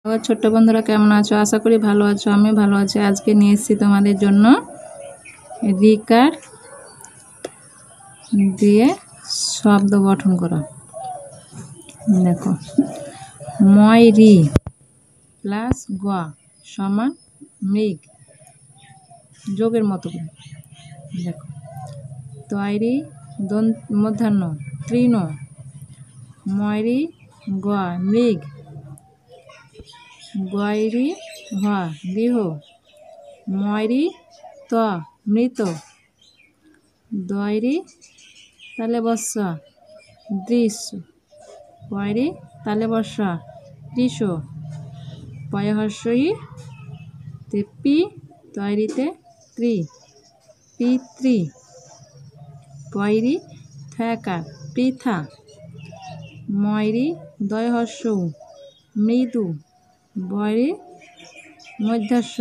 আমার ছোট্ট বন্ধুরা কেমন আছো? আশা করি ভালো আছো। আমি ভালো আছি। আজকে নিয়ে এসেছি তোমাদের জন্য রিকার দিয়ে শব্দ গঠন করা। দেখো, ময় রি প্লাস গ সমান মৃগ, যোগের মতো করে। দেখো, তৈরি মধ্যাহ্ন তৃণ, ময়রি গ মৃগ, গয়রি হ গৃহ, ময়রি ত মৃত, দয়রি তালে বর্ষ দৃশ্য, পয়রি তালে বর্ষ কৃষ, পয়হর্ষই পি তৈরিতে ত্রি পিতৃ, পয়রি থ্যাকার পৃথা, ময়রি দয়হর্ষ মৃদু, বয়রি মধ্যস্ব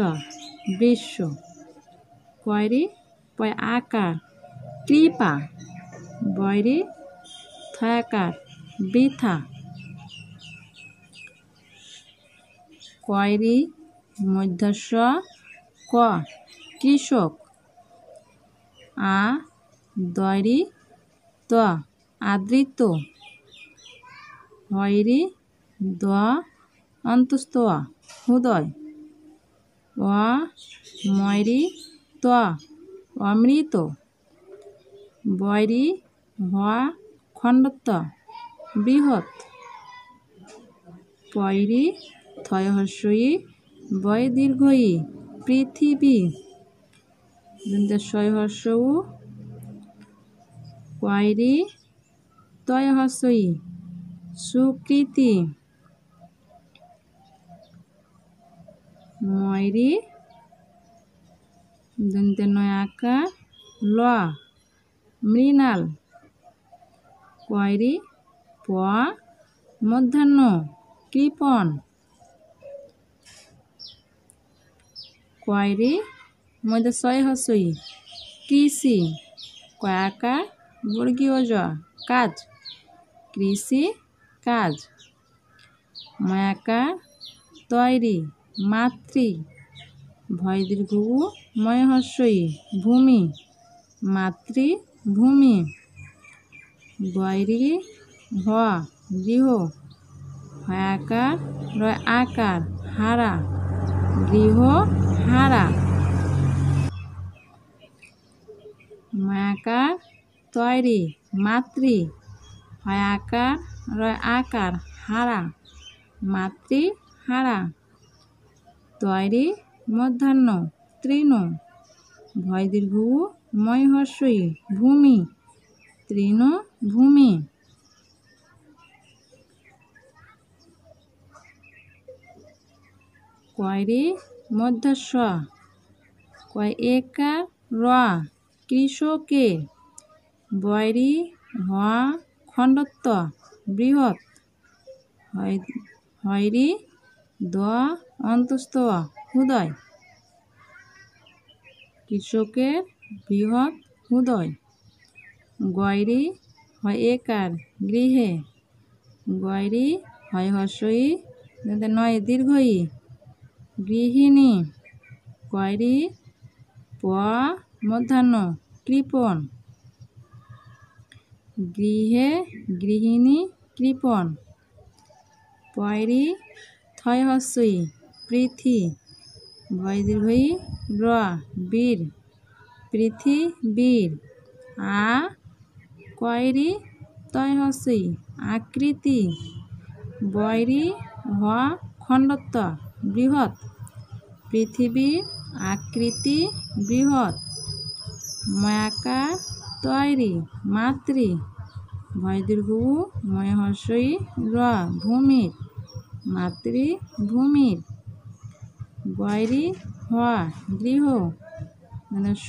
বিশ্ব, কয়রি পয় আকার কৃপা, বয়রি থয়াকার বৃথা, কয়রি মধ্যস্ব ক কৃষক, আ দয়রি ত আদৃত, হয়রি দ অন্তস্থ হৃদয়, অ ময়রি ত অমৃত, বয়রি হ খণ্ডত্ব বৃহৎ, পয়রি থয়হর্ষই বয় দীর্ঘই পৃথিবী, শয়হর্ষ কয়রি তয়হর্ষই সুকৃতি, ময়রি দন্তে নয় আকার ল মৃণাল, কয়রি প মধ্যাহ্ন কৃপণ, কয়রি মধ্যে শয়হর্ষই কৃষি, কয়াকার বর্গীয় জ কাজ কৃষি কাজ, ময়াকার তৈরি মাতৃ, ভয় দীর্ঘ ময়হর্ষই ভূমি মাতৃভূমি, গয়রি হ গৃহ, হয়াকার রয় আকার হারা গৃহ হারা, মায়াকার তৈরি মাতৃ, হয়াকার রয় আকার হারা মাতৃ হারা, তৈরি মধ্যাহ্ন তৃণ, ভয় দীর্ঘ ময়হর্ষই ভূমি তৃণ ভূমি, কয়রি মধ্যস্ব কয় একার র কৃষকের, বয়রি হ খণ্ডত্ব বৃহৎ, হয়রি দ অন্তস্থ হৃদয়, কৃষকের বৃহৎ হৃদয়, গয়রি হয় একার গৃহে, গয়রি হয় হর্ষই নয় দীর্ঘই গৃহিণী, কয়রি প মধ্যাহ্ন কৃপণ, গৃহে গৃহিণী কৃপণ, পয়রি থয়হর্ষই পৃথি, ভয় দীর্ঘই র বীর পৃথিবীর, আ কয়রি তয়হর্ষই আকৃতি, বয়রি হ খণ্ডত্ব বৃহৎ পৃথিবীর আকৃতি বৃহৎ, ময়াকার তৈরি মাতৃ, ভয় দীর্ঘ ময়হর্ষই র ভূমির মাতৃভূমির, গয়রি হ গৃহ স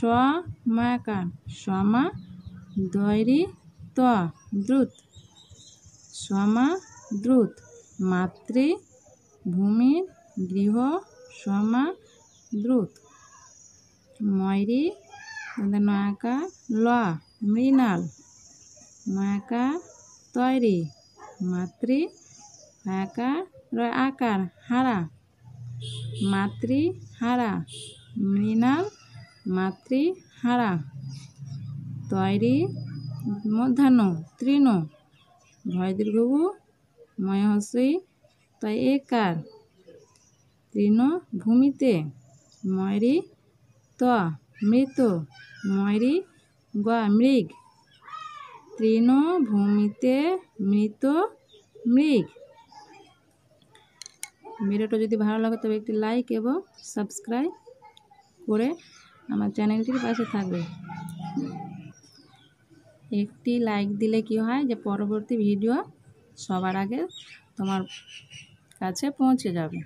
ময়াকার সমা দয়রি ত দ্রুত সমা দ্রুত, মাতৃভূমির গৃহ সমা দ্রুত, ময়রি নয়াকার ল মৃণাল, ময়াকার তৈরি মাতৃ, হয়াকার রয় আকার হারা, মাতৃহারা, মৃণাল মাতৃহারা, তৈরি মধ্যাহ্ন তৃণ, ভয় দীর্ঘ ময় হস্যই তয় একার, তৃণ ভূমিতে ময়রি ত, মৃত ময়রি গ মৃগ, তৃণ ভূমিতে মৃত মৃগ। ভিডিওটা যদি ভালো লাগে তবে একটি লাইক এবং সাবস্ক্রাইব করে আমার চ্যানেলটির পাশে থাকবে। একটি লাইক দিলে কি হয় যে পরবর্তী ভিডিও সবার আগে তোমার কাছে পৌঁছে যাবে।